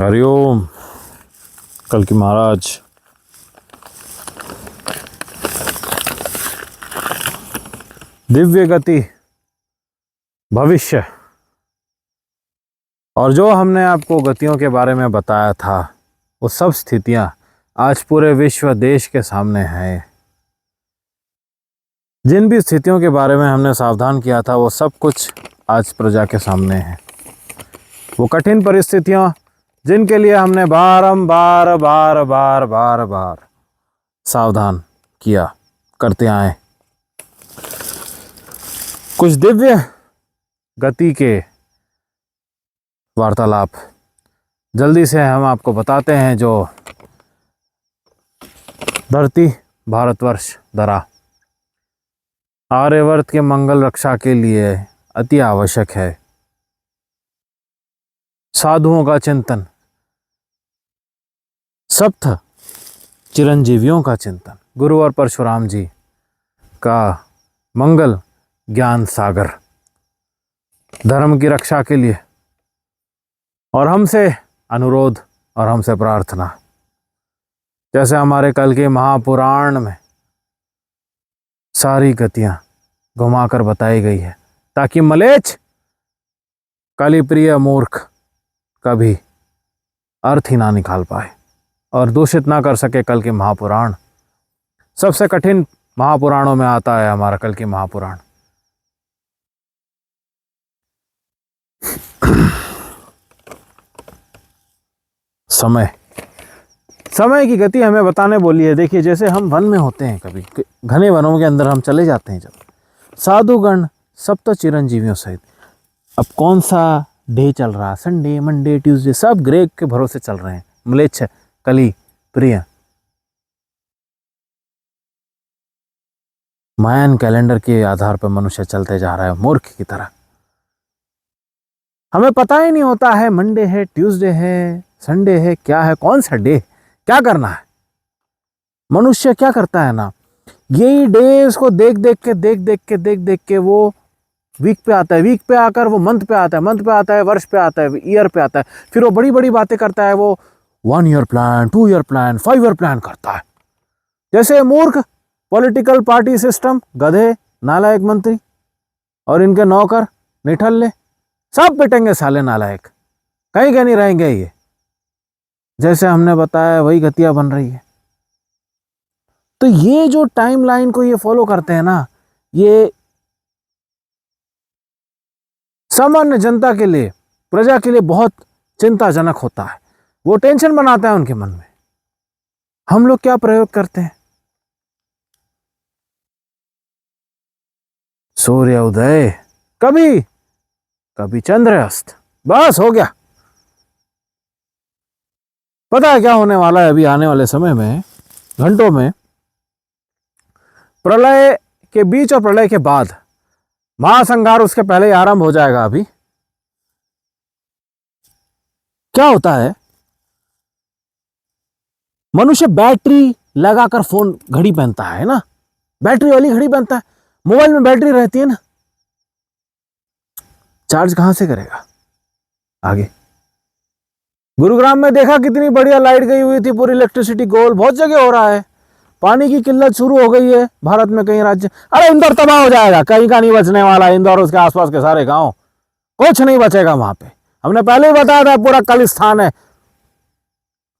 हरिओम। कल की महाराज। दिव्य गति, भविष्य और जो हमने आपको गतियों के बारे में बताया था वो सब स्थितियां आज पूरे विश्व देश के सामने हैं। जिन भी स्थितियों के बारे में हमने सावधान किया था वो सब कुछ आज प्रजा के सामने है। वो कठिन परिस्थितियां जिनके लिए हमने बारंबार बार बार बार बार सावधान किया करते आए। कुछ दिव्य गति के वार्तालाप जल्दी से हम आपको बताते हैं जो धरती भारतवर्ष धरा आर्यवर्त के मंगल रक्षा के लिए अति आवश्यक है। साधुओं का चिंतन, सप्त चिरंजीवियों का चिंतन, गुरु और परशुराम जी का मंगल ज्ञान सागर धर्म की रक्षा के लिए और हमसे अनुरोध और हमसे प्रार्थना, जैसे हमारे कल के महापुराण में सारी गतियां घुमाकर बताई गई है ताकि मलेच्छ कलिप्रिय मूर्ख कभी अर्थ ही ना निकाल पाए और दूषित ना कर सके कल के महापुराण। सबसे कठिन महापुराणों में आता है हमारा कल की महापुराण। समय की गति हमें बताने बोली है। देखिए, जैसे हम वन में होते हैं, कभी घने वनों के अंदर हम चले जाते हैं, जब साधुगण सप्त चिरंजीवियों सहित, अब कौन सा डे चल रहा, संडे मंडे ट्यूसडे, सब ग्रेक के भरोसे चल रहे हैं, म्लेच्छ कली प्रिय मायन कैलेंडर के आधार पर मनुष्य चलते जा रहा है मूर्ख की तरह। हमें पता ही नहीं होता है मंडे है, ट्यूसडे है, संडे है, क्या है, कौन सा डे, क्या करना है। मनुष्य क्या करता है ना, यही डेज को देख देख के वो वीक पे आता है, वीक पे आकर वो मंथ पे आता है, मंथ पे आता है वर्ष पे आता है, ईयर पे आता है, फिर वो बड़ी बड़ी बातें करता है। वो 1 year plan, 2 year plan, 5 year plan करता है। जैसे मूर्ख पॉलिटिकल पार्टी सिस्टम, गधे नालायक मंत्री और इनके नौकर निठल्ले सब पिटेंगे साले नालायक, कहीं नहीं रहेंगे। ये जैसे हमने बताया वही गतियां बन रही है। तो ये जो टाइमलाइन को ये फॉलो करते हैं ना, ये सामान्य जनता के लिए, प्रजा के लिए बहुत चिंताजनक होता है। वो टेंशन बनाता है उनके मन में। हम लोग क्या प्रयोग करते हैं, सूर्य उदय, कभी कभी चंद्र अस्त, बस हो गया। पता है क्या होने वाला है अभी आने वाले समय में, घंटों में, प्रलय के बीच और प्रलय के बाद महासंहार उसके पहले ही आरंभ हो जाएगा। अभी क्या होता है, मनुष्य बैटरी लगाकर फोन घड़ी पहनता है ना, बैटरी वाली घड़ी पहनता है। मोबाइल में बैटरी रहती है ना, चार्ज कहां से करेगा आगे। गुरुग्राम में देखा कितनी बढ़िया लाइट गई हुई थी, पूरी इलेक्ट्रिसिटी गोल, बहुत जगह हो रहा है। पानी की किल्लत शुरू हो गई है भारत में कई राज्य। अरे इंदौर तबाह हो जाएगा, कहीं का नहीं बचने वाला। इंदौर उसके आसपास के सारे गांव, कुछ नहीं बचेगा वहां पे। हमने पहले ही बताया था, पूरा कलिस्थान है।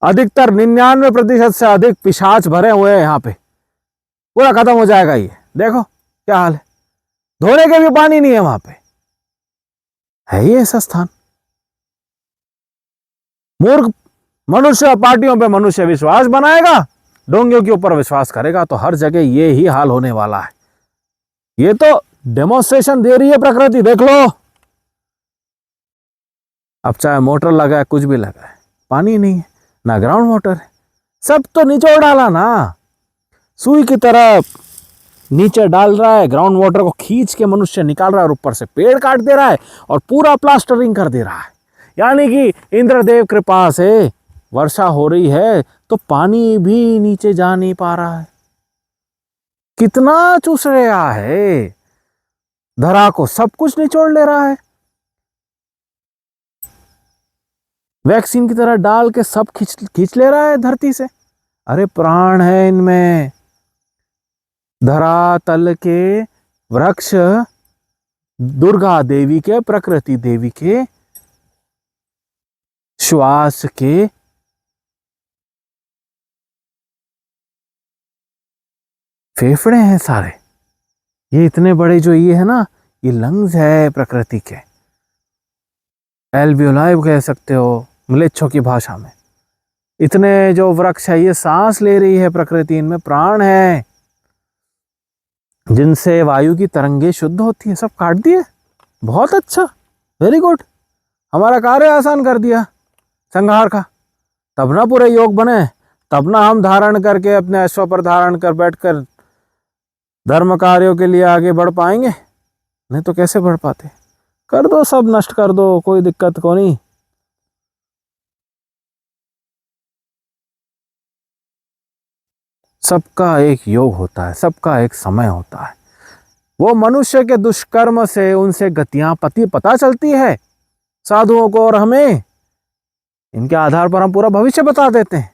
अधिकतर 99% से अधिक पिशाच भरे हुए हैं यहाँ पे, पूरा खत्म हो जाएगा। ये देखो क्या हाल है, धोने के भी पानी नहीं है वहां पे। है ये ऐसा स्थान? मूर्ख मनुष्य पार्टियों पे मनुष्य विश्वास बनाएगा, डोंगियों के ऊपर विश्वास करेगा, तो हर जगह ये ही हाल होने वाला है। ये तो डेमोन्स्ट्रेशन दे रही है प्रकृति, देख लो। अब चाहे मोटर लगा है, कुछ भी लगा है, पानी नहीं है, ना ग्राउंड वाटर है, सब तो निचोड़ डाला ना, सुई की तरह नीचे डाल रहा है। ग्राउंड वाटर को खींच के मनुष्य निकाल रहा है और ऊपर से पेड़ काट दे रहा है और पूरा प्लास्टरिंग कर दे रहा है। यानी कि इंद्रदेव कृपा से वर्षा हो रही है तो पानी भी नीचे जा नहीं पा रहा है। कितना चूस रहा है, धरा को सब कुछ निचोड़ ले रहा है। वैक्सीन की तरह डाल के सब खींच खींच ले रहा है धरती से। अरे प्राण है इनमें। धरातल के वृक्ष दुर्गा देवी के, प्रकृति देवी के श्वास के फेफड़े हैं सारे। ये इतने बड़े जो ये है ना, ये लंग्स है प्रकृति के। एल्वियोलाई कह सकते हो म्लेच्छों की भाषा में। इतने जो वृक्ष है, ये सांस ले रही है प्रकृति, इनमें प्राण है जिनसे वायु की तरंगे शुद्ध होती है। सब काट दिए, बहुत अच्छा, वेरी गुड। हमारा कार्य आसान कर दिया संहार का। तब ना पूरे योग बने, तब ना हम धारण करके अपने अश्व पर धारण कर बैठकर धर्म कार्यों के लिए आगे बढ़ पाएंगे। नहीं तो कैसे बढ़ पाते। कर दो, सब नष्ट कर दो, कोई दिक्कत को नहीं। सबका एक योग होता है, सबका एक समय होता है। वो मनुष्य के दुष्कर्म से उनसे गतियां पता चलती है साधुओं को, और हमें इनके आधार पर हम पूरा भविष्य बता देते हैं।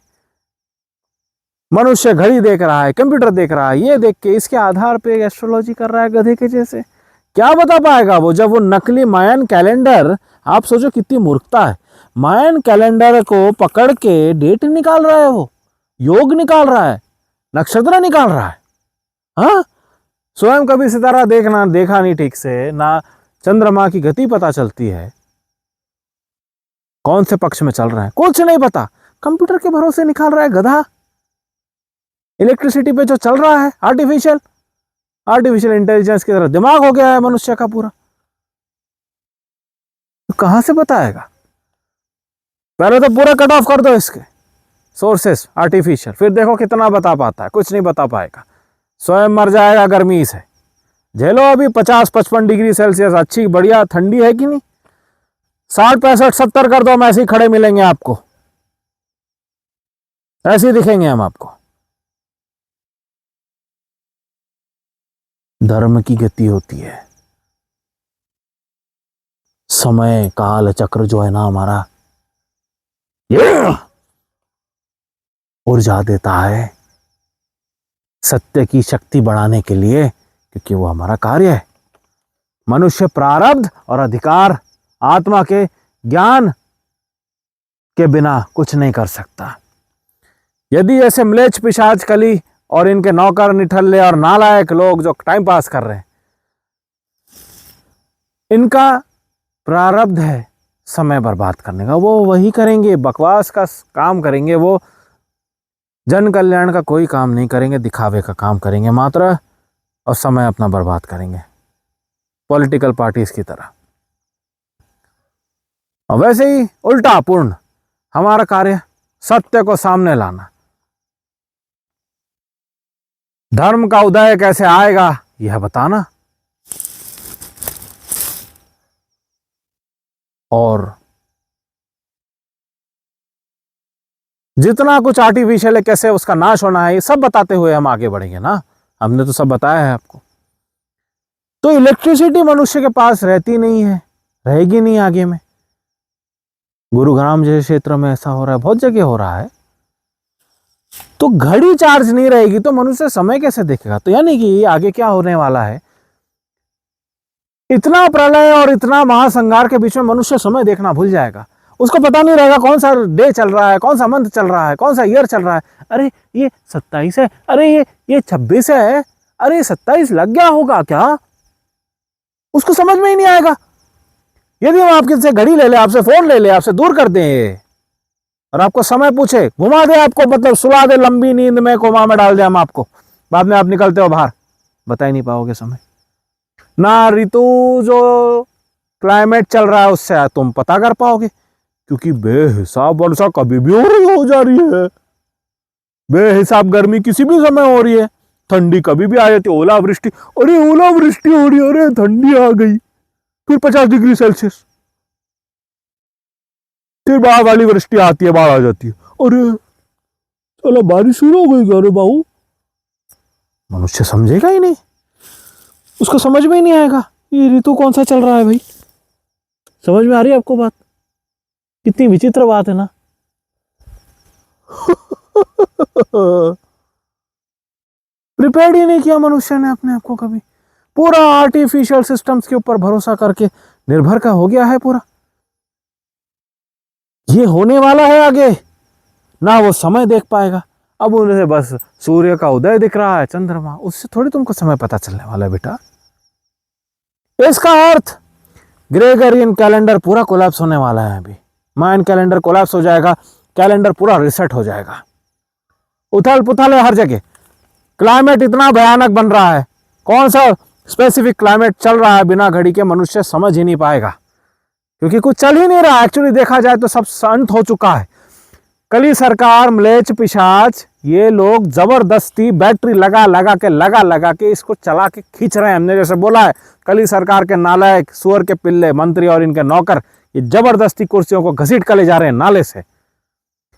मनुष्य घड़ी देख रहा है, कंप्यूटर देख रहा है, ये देख के इसके आधार पे एस्ट्रोलॉजी कर रहा है गधे के जैसे। क्या बता पाएगा वो, जब वो नकली मायन कैलेंडर, आप सोचो कितनी मूर्खता है। मायन कैलेंडर को पकड़ के डेट निकाल रहा है, वो योग निकाल रहा है, नक्षत्र निकाल रहा है। हाँ, स्वयं कभी सितारा देखा नहीं ठीक से, ना चंद्रमा की गति पता चलती है, कौन से पक्ष में चल रहा है कुछ नहीं पता। कंप्यूटर के भरोसे निकाल रहा है गधा। इलेक्ट्रिसिटी पे जो चल रहा है, आर्टिफिशियल इंटेलिजेंस की तरह दिमाग हो गया है मनुष्य का पूरा। तो कहां से बताएगा। पहले तो पूरा कट ऑफ कर दो इसके सोर्सेस आर्टिफिशियल, फिर देखो कितना बता पाता है। कुछ नहीं बता पाएगा, स्वयं मर जाएगा गर्मी से। झेलो अभी 50-55 डिग्री सेल्सियस, अच्छी बढ़िया ठंडी है कि नहीं। 60, 65, 70 कर दो, हम ऐसे ही खड़े मिलेंगे आपको, ऐसे ही दिखेंगे हम आपको। धर्म की गति होती है, समय काल चक्र जो है ना हमारा, ये ऊर्जा देता है सत्य की शक्ति बढ़ाने के लिए, क्योंकि वो हमारा कार्य है। मनुष्य प्रारब्ध और अधिकार, आत्मा के ज्ञान के बिना कुछ नहीं कर सकता। यदि ऐसे म्लेच्छ पिशाच कली और इनके नौकर निठल्ले और नालायक लोग जो टाइम पास कर रहे हैं, इनका प्रारब्ध है समय बर्बाद करने का, वो वही करेंगे, बकवास का काम करेंगे, वो जन कल्याण का कोई काम नहीं करेंगे, दिखावे का काम करेंगे मात्र, और समय अपना बर्बाद करेंगे पॉलिटिकल पार्टीज की तरह। और वैसे ही उल्टा पूर्ण हमारा कार्य सत्य को सामने लाना। धर्म का उदय कैसे आएगा यह बताना, और जितना कुछ आर्टिफिशियल है कैसे उसका नाश होना है, ये सब बताते हुए हम आगे बढ़ेंगे ना। हमने तो सब बताया है आपको। तो इलेक्ट्रिसिटी मनुष्य के पास रहती नहीं है, रहेगी नहीं आगे में। गुरुग्राम जैसे क्षेत्र में ऐसा हो रहा है, बहुत जगह हो रहा है। तो घड़ी चार्ज नहीं रहेगी तो मनुष्य समय कैसे देखेगा। तो यानी कि आगे क्या होने वाला है, इतना प्रलय और इतना महासंहार के बीच में मनुष्य समय देखना भूल जाएगा। उसको पता नहीं रहेगा कौन सा डे चल रहा है, कौन सा मंथ चल रहा है, कौन सा ईयर चल रहा है। अरे ये 27 है, अरे ये 26 है, अरे 27 लग गया होगा क्या, उसको समझ में ही नहीं आएगा। यदि हम आपके से घड़ी ले ले, आपसे फोन ले ले, आपसे दूर कर दें और आपको समय पूछे, घुमा दे आपको, मतलब सुला दे लंबी नींद में, कोमा में डाल दे हम आपको, बाद में आप निकलते हो बाहर, बता ही नहीं पाओगे समय। ना ऋतु जो क्लाइमेट चल रहा है उससे तुम पता कर पाओगे, क्योंकि बेहिसाब वर्षा कभी भी हो जा रही है, बेहिसाब गर्मी किसी भी समय हो रही है, ठंडी कभी भी आ जाती है, ओलावृष्टि, अरे ओलावृष्टि हो रही है, अरे ठंडी आ गई, फिर 50 डिग्री सेल्सियस, फिर बाढ़ वाली वृष्टि आती है, बाढ़ आ जाती है, अरे चलो बारिश शुरू हो गई, अरे बाबू। मनुष्य समझेगा ही नहीं, उसको समझ में ही नहीं आएगा ये ऋतु कौन सा चल रहा है। भाई समझ में आ रही है आपको बात। कितनी विचित्र बात है ना। प्रिपेयर्ड ही नहीं किया मनुष्य ने अपने आप को कभी। पूरा आर्टिफिशियल सिस्टम्स के ऊपर भरोसा करके निर्भर का हो गया है पूरा। ये होने वाला है आगे, ना वो समय देख पाएगा। अब उन्हें बस सूर्य का उदय दिख रहा है, चंद्रमा, उससे थोड़ी तुमको समय पता चलने वाला है बेटा। इसका अर्थ ग्रेगरियन कैलेंडर पूरा कोलैप्स होने वाला है। अभी मायन कैलेंडर कोलैप्स हो जाएगा, कैलेंडर पूरा रिसेट हो जाएगा। उथल पुथल है हर जगह। क्लाइमेट इतना भयानक बन रहा है, कौन सा स्पेसिफिक क्लाइमेट चल रहा है बिना घड़ी के मनुष्य समझ ही नहीं पाएगा, क्योंकि कुछ चल ही नहीं रहा। एक्चुअली देखा जाए तो सब अंत हो चुका है। कली सरकार, म्लेच्छ, पिशाच, ये लोग जबरदस्ती बैटरी लगा के इसको चला के खींच रहे हैं। हमने जैसे बोला है, कली सरकार के नालायक सुअर के पिल्ले मंत्री और इनके नौकर ये जबरदस्ती कुर्सियों को घसीट कर ले जा रहे हैं नाले से।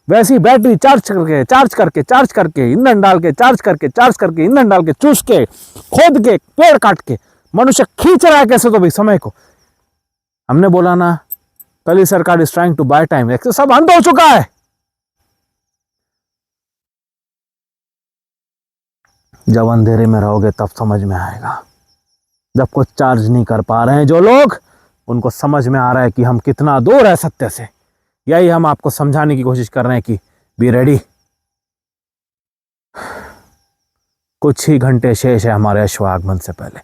वैसी बैटरी चार्ज करके ईंधन डाल के चार्ज करके ईंधन डाल के चूस के खोद के पेड़ काट के मनुष्य खींच रहा है कैसे तो भाई समय को। हमने बोला ना, कली सरकार is trying to buy time. सब अंत हो चुका है। जब अंधेरे में रहोगे तब समझ में आएगा। जब कुछ चार्ज नहीं कर पा रहे हैं जो लोग, उनको समझ में आ रहा है कि हम कितना दूर है सत्य से। यही हम आपको समझाने की कोशिश कर रहे हैं कि बी रेडी। कुछ ही घंटे शेष है हमारे अश्व आगमन से पहले।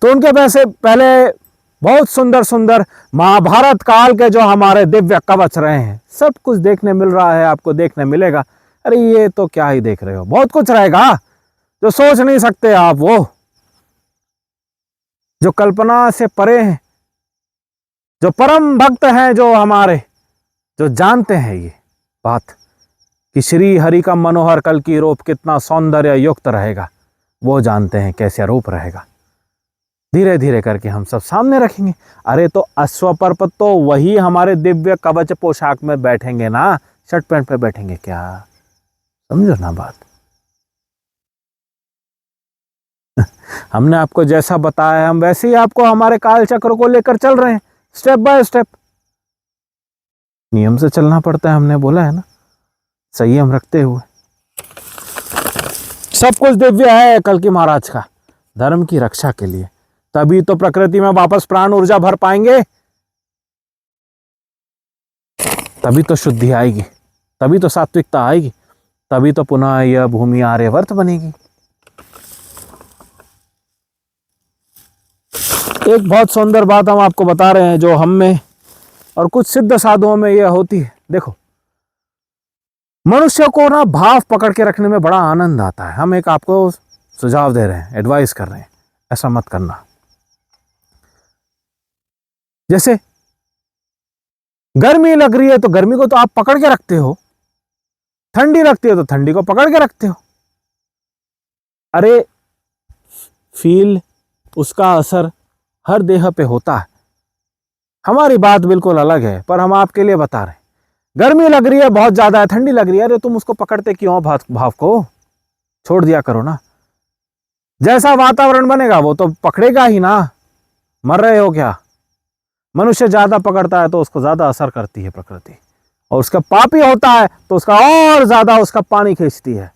तो उनके पैसे पहले बहुत सुंदर सुंदर महाभारत काल के जो हमारे दिव्य कवच रहे हैं, सब कुछ देखने मिल रहा है, आपको देखने मिलेगा। अरे ये तो क्या ही देख रहे हो, बहुत कुछ रहेगा जो सोच नहीं सकते आप। वो जो कल्पना से परे हैं, जो परम भक्त हैं, जो हमारे, जो जानते हैं ये बात कि श्री हरि का मनोहर कल की रूप कितना सौंदर्य युक्त रहेगा, वो जानते हैं कैसे रूप रहेगा। धीरे धीरे करके हम सब सामने रखेंगे। अरे तो अश्व पर तो वही हमारे दिव्य कवच पोशाक में बैठेंगे ना, शर्ट पैंट पे बैठेंगे क्या? समझो ना बात। हमने आपको जैसा बताया, हम वैसे ही आपको हमारे काल चक्र को लेकर चल रहे हैं, स्टेप बाय स्टेप। नियम से चलना पड़ता है, हमने बोला है ना, संयम रखते हुए। सब कुछ दिव्य है कल की महाराज का, धर्म की रक्षा के लिए। तभी तो प्रकृति में वापस प्राण ऊर्जा भर पाएंगे, तभी तो शुद्धि आएगी, तभी तो सात्विकता आएगी, तभी तो पुनः यह भूमि आर्यवर्त बनेगी। एक बहुत सुंदर बात हम आपको बता रहे हैं, जो हम में और कुछ सिद्ध साधुओं में यह होती है। देखो, मनुष्य को ना भाव पकड़ के रखने में बड़ा आनंद आता है। हम एक आपको सुझाव दे रहे हैं, एडवाइस कर रहे हैं, ऐसा मत करना। जैसे गर्मी लग रही है तो गर्मी को तो आप पकड़ के रखते हो, ठंडी लगती है तो ठंडी को पकड़ के रखते हो। अरे फील, उसका असर हर देह पे होता है। हमारी बात बिल्कुल अलग है, पर हम आपके लिए बता रहे हैं। गर्मी लग रही है बहुत ज्यादा है, ठंडी लग रही है, अरे तुम उसको पकड़ते क्यों? भाव को छोड़ दिया करो ना। जैसा वातावरण बनेगा वो तो पकड़ेगा ही ना। मर रहे हो क्या? मनुष्य ज्यादा पकड़ता है तो उसको ज्यादा असर करती है प्रकृति, और उसका पापी होता है तो उसका और ज्यादा उसका पानी खींचती है।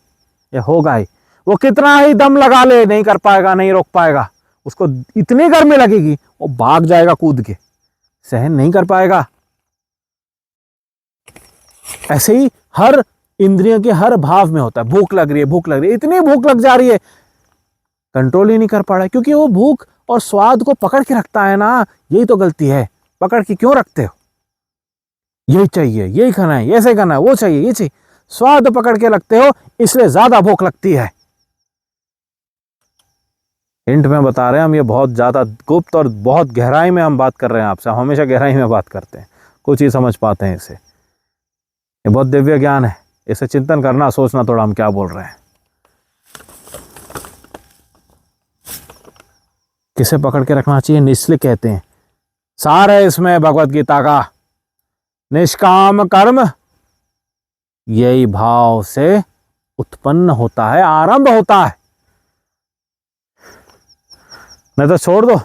ये होगा ही। वो कितना ही दम लगा ले, नहीं कर पाएगा, नहीं रोक पाएगा। उसको इतनी गर्मी लगेगी वो भाग जाएगा कूद के, सहन नहीं कर पाएगा। ऐसे ही हर इंद्रियों के हर भाव में होता है। भूख लग रही है, भूख लग रही है, इतनी भूख लग जा रही है, कंट्रोल ही नहीं कर पा रहा है, क्योंकि वो भूख और स्वाद को पकड़ के रखता है ना। यही तो गलती है। पकड़ के क्यों रखते हो? यही चाहिए, यही खाना है, ऐसे खाना है, वो चाहिए, ये चाहिए। स्वाद पकड़ के रखते हो, इसलिए ज्यादा भूख लगती है। हिंट में बता रहे हैं हम, ये बहुत ज्यादा गुप्त और बहुत गहराई में हम बात कर रहे हैं आपसे। हम हमेशा गहराई में बात करते हैं, कुछ ही समझ पाते हैं इसे। ये बहुत दिव्य ज्ञान है, इसे चिंतन करना, सोचना थोड़ा हम क्या बोल रहे हैं। किसे पकड़ के रखना चाहिए? इसलिए कहते हैं, सार है इसमें भगवत गीता का, निष्काम कर्म यही भाव से उत्पन्न होता है, आरंभ होता है। नहीं तो छोड़ दो,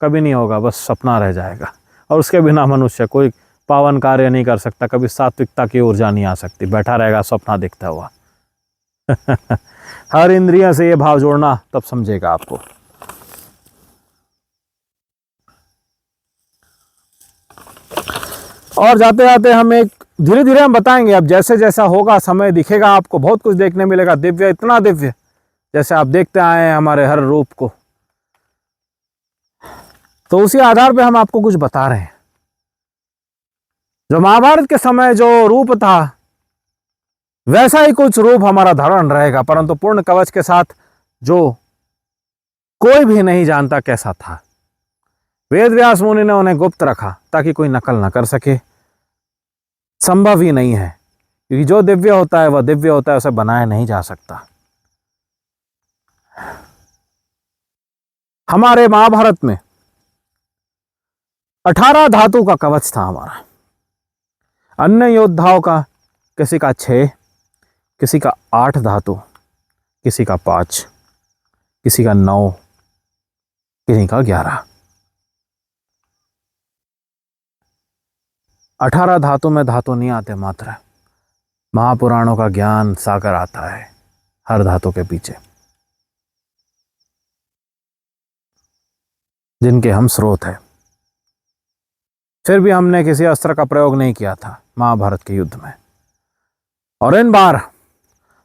कभी नहीं होगा, बस सपना रह जाएगा। और उसके बिना मनुष्य कोई पावन कार्य नहीं कर सकता, कभी सात्विकता की ऊर्जा नहीं आ सकती, बैठा रहेगा स्वप्न देखता हुआ। हर इंद्रिय से ये भाव जोड़ना, तब समझेगा आपको। और जाते जाते हम एक धीरे धीरे हम बताएंगे, अब जैसे जैसा होगा समय दिखेगा आपको, बहुत कुछ देखने मिलेगा दिव्य, इतना दिव्य जैसे आप देखते आए हैं हमारे हर रूप को। तो उसी आधार पे हम आपको कुछ बता रहे हैं। जो महाभारत के समय जो रूप था वैसा ही कुछ रूप हमारा धारण रहेगा, परंतु पूर्ण कवच के साथ, जो कोई भी नहीं जानता कैसा था। वेद व्यास मुनि ने उन्हें गुप्त रखा ताकि कोई नकल ना कर सके। संभव ही नहीं है, क्योंकि जो दिव्य होता है वह दिव्य होता है, उसे बनाया नहीं जा सकता। हमारे महाभारत में 18 धातु का कवच था हमारा। अन्य योद्धाओं का किसी का 6, किसी का 8 धातु, किसी का 5, किसी का 9, किसी का 11। 18 धातु में धातु नहीं आते मात्र, महापुराणों का ज्ञान सागर आता है हर धातु के पीछे, जिनके हम स्रोत हैं। फिर भी हमने किसी अस्त्र का प्रयोग नहीं किया था महाभारत के युद्ध में, और इन बार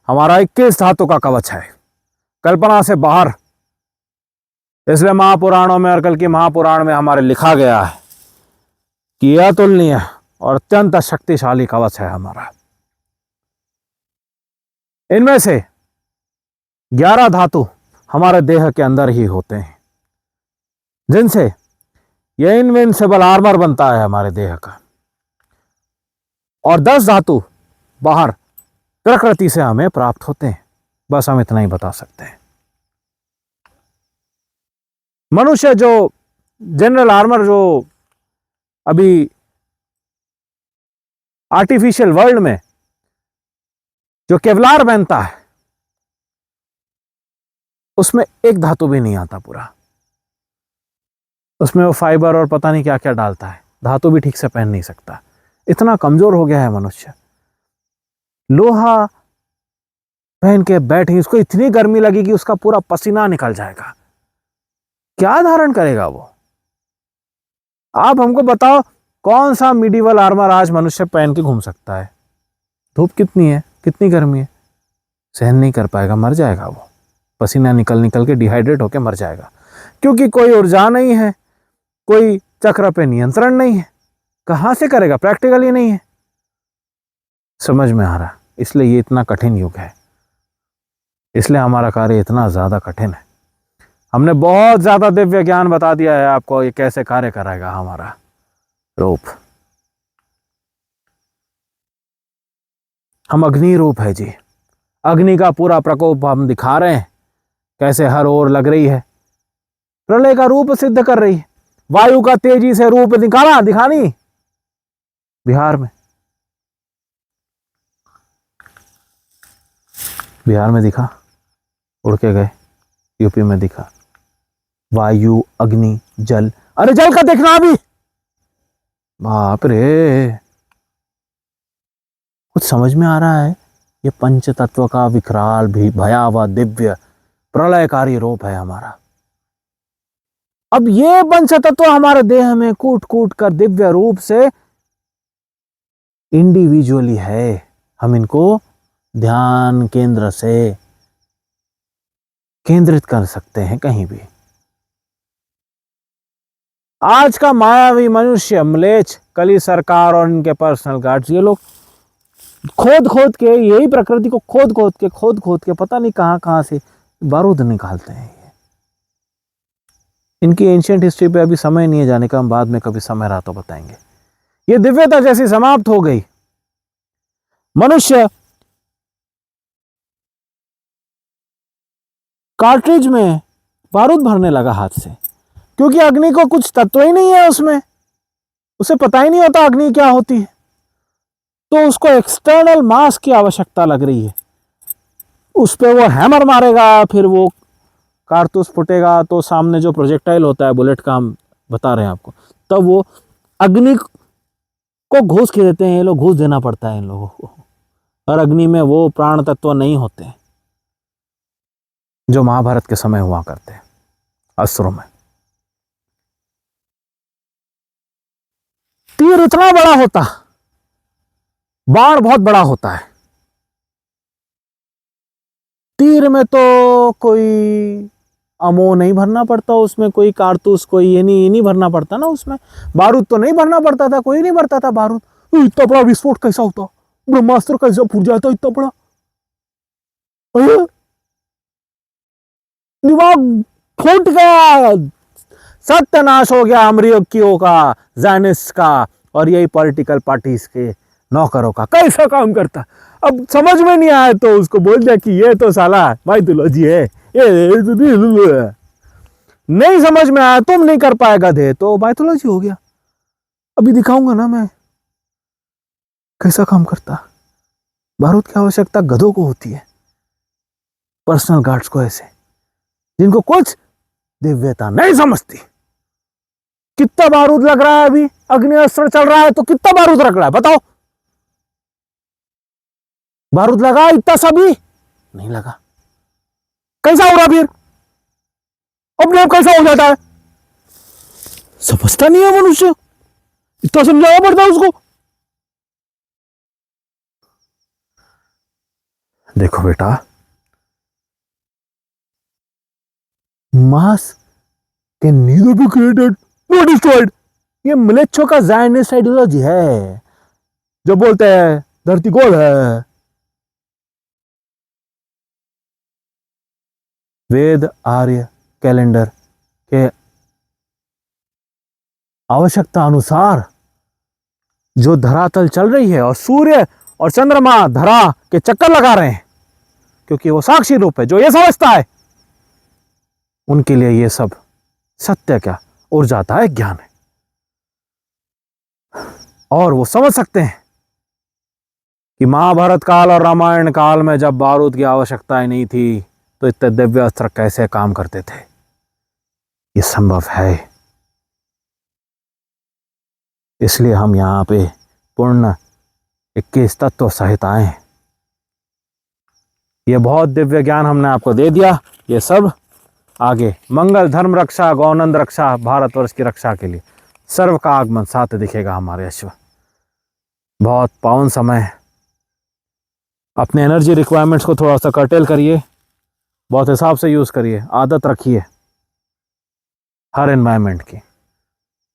हमारा 21 धातु का कवच है, कल्पना से बाहर। इसलिए महापुराणों में और कल की महापुराण में हमारे लिखा गया है कि यह अतुलनीय और अत्यंत शक्तिशाली कवच है हमारा। इनमें से 11 धातु हमारे देह के अंदर ही होते हैं, जिनसे यह इनविंसिबल आर्मर बनता है हमारे देह का, और 10 धातु बाहर प्रकृति से हमें प्राप्त होते हैं। बस हम इतना ही बता सकते हैं। मनुष्य जो जनरल आर्मर जो अभी आर्टिफिशियल वर्ल्ड में जो केवलार बनता है, उसमें एक धातु भी नहीं आता पूरा। उसमें वो फाइबर और पता नहीं क्या क्या डालता है, धातु भी ठीक से पहन नहीं सकता। इतना कमजोर हो गया है मनुष्य। लोहा पहन के बैठे, उसको इतनी गर्मी लगेगी उसका पूरा पसीना निकल जाएगा, क्या धारण करेगा वो? आप हमको बताओ कौन सा मिडिवल आर्मर आज मनुष्य पहन के घूम सकता है? धूप कितनी है, कितनी गर्मी है, सहन नहीं कर पाएगा, मर जाएगा वो, पसीना निकल निकल के डिहाइड्रेट होके मर जाएगा। क्योंकि कोई ऊर्जा नहीं है, कोई चक्र पे नियंत्रण नहीं है, कहां से करेगा? प्रैक्टिकल ही नहीं है। समझ में आ रहा? इसलिए ये इतना कठिन युग है, इसलिए हमारा कार्य इतना ज्यादा कठिन है। हमने बहुत ज्यादा दिव्य ज्ञान बता दिया है आपको, ये कैसे कार्य कराएगा हमारा रूप। हम अग्नि रूप है जी, अग्नि का पूरा प्रकोप हम दिखा रहे हैं, कैसे हर ओर लग रही है, प्रलय का रूप सिद्ध कर रही है। वायु का तेजी से रूप दिखानी बिहार में दिखा, उड़ के गए, यूपी में दिखा, वायु, अग्नि, जल। अरे जल का देखना अभी, बाप रे, कुछ समझ में आ रहा है? ये पंच तत्व का विकराल भी भयावह दिव्य प्रलयकारी रूप है हमारा। अब ये पंच तत्व हमारे देह में कूट कूट कर दिव्य रूप से इंडिविजुअली है। हम इनको ध्यान केंद्र से केंद्रित कर सकते हैं कहीं भी। आज का मायावी मनुष्य, म्लेच्छ, कली सरकार और इनके पर्सनल गार्ड्स, ये लोग खोद खोद के, यही प्रकृति को खोद खोद के पता नहीं कहां कहां से बारूद निकालते हैं। इनकी एंशिएंट हिस्ट्री पे अभी समय नहीं है जाने का, हम बाद में कभी समय रहा तो बताएंगे। ये दिव्यता जैसी समाप्त हो गई, मनुष्य कार्ट्रिज में बारूद भरने लगा हाथ से, क्योंकि अग्नि को कुछ तत्व ही नहीं है उसमें, उसे पता ही नहीं होता अग्नि क्या होती है, तो उसको एक्सटर्नल मास की आवश्यकता लग रही है। उस पे वो हैमर मारेगा, फिर वो कारतूस फुटेगा, तो सामने जो प्रोजेक्टाइल होता है बुलेट का, हम बता रहे हैं आपको, तब वो अग्नि को घूस के देते हैं ये लोग, घूस देना पड़ता है इन लोगों को। और अग्नि में वो प्राण तत्व नहीं होते जो महाभारत के समय हुआ करते हैं अस्त्रों में। तीर इतना बड़ा होता, बाण बहुत बड़ा होता है। तीर में तो कोई अमो नहीं भरना पड़ता, उसमें कोई कारतूस कोई ये नहीं भरना पड़ता ना, उसमें बारूद तो नहीं भरना पड़ता था, कोई नहीं भरता था बारूद। इतना बड़ा विस्फोट कैसा होता, ब्रह्मास्त्र कैसा फूट जाता इतना बड़ा, दिमाग फूट गया, सत्यानाश हो गया अमरीकियों का, ज़ायनिस्ट का, और यही पॉलिटिकल पार्टीज के नौकरों का। कैसा काम करता, अब समझ में नहीं आया तो उसको बोल दिया कि ये तो साला माइथोलॉजी है, ये नहीं समझ में आया, तुम नहीं कर पाएगा दे, तो माइथोलॉजी हो गया। अभी दिखाऊंगा ना मैं कैसा काम करता। बारूद की आवश्यकता गधों को होती है, पर्सनल गार्ड्स को, ऐसे जिनको कुछ दिव्यता नहीं समझती। कितना बारूद लग रहा है, अभी अग्नि अस्त्र चल रहा है तो कितना बारूद लग रहा है बताओ। बारूद लगा इतना सा भी नहीं लगा। कैसा हो रहा फिर, अपने आप कैसा हो जाता है, समझता नहीं है मनुष्य, इतना समझाना पड़ता है उसको। देखो बेटा, मास can neither be created not destroyed, ये मिलेच्छों का ज़ायनिस्ट आइडियोलॉजी है जो बोलते हैं धरती गोल है। वेद आर्य कैलेंडर के आवश्यकता अनुसार जो धरातल चल रही है, और सूर्य और चंद्रमा धरा के चक्कर लगा रहे हैं, क्योंकि वो साक्षी रूप है जो ये समझता है, उनके लिए ये सब सत्य क्या ऊर्जाता है, ज्ञान है। और वो समझ सकते हैं कि महाभारत काल और रामायण काल में जब बारूद की आवश्यकता ही नहीं थी तो इतने दिव्य अस्त्र कैसे काम करते थे, ये संभव है। इसलिए हम यहां पे पूर्ण 21 तत्व सहित आए हैं। ये बहुत दिव्य ज्ञान हमने आपको दे दिया, ये सब आगे मंगल धर्म रक्षा गौनंद रक्षा भारतवर्ष की रक्षा के लिए सर्व का आगमन साथ दिखेगा हमारे अश्व। बहुत पावन समय, अपने एनर्जी रिक्वायरमेंट्स को थोड़ा सा कर्टेल करिए, बहुत हिसाब से यूज़ करिए, आदत रखिए हर एनवायरनमेंट की।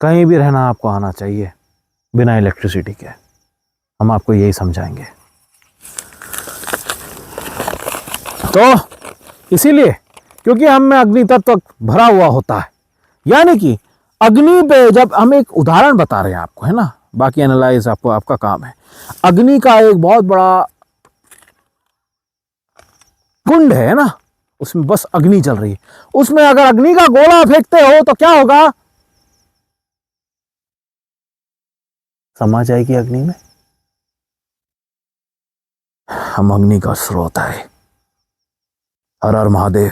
कहीं भी रहना आपको आना चाहिए बिना इलेक्ट्रिसिटी के, हम आपको यही समझाएंगे। तो इसीलिए क्योंकि हम में अग्नि तत्व भरा हुआ होता है, यानी कि अग्नि पे जब हम एक उदाहरण बता रहे हैं आपको, है ना, बाकी एनालाइज आपको आपका काम है। अग्नि का एक बहुत बड़ा कुंड है ना, उसमें बस अग्नि चल रही है, उसमें अगर अग्नि का गोला फेंकते हो तो क्या होगा, समा जाएगी अग्नि में। हम अग्नि का स्रोत है। हर हर महादेव।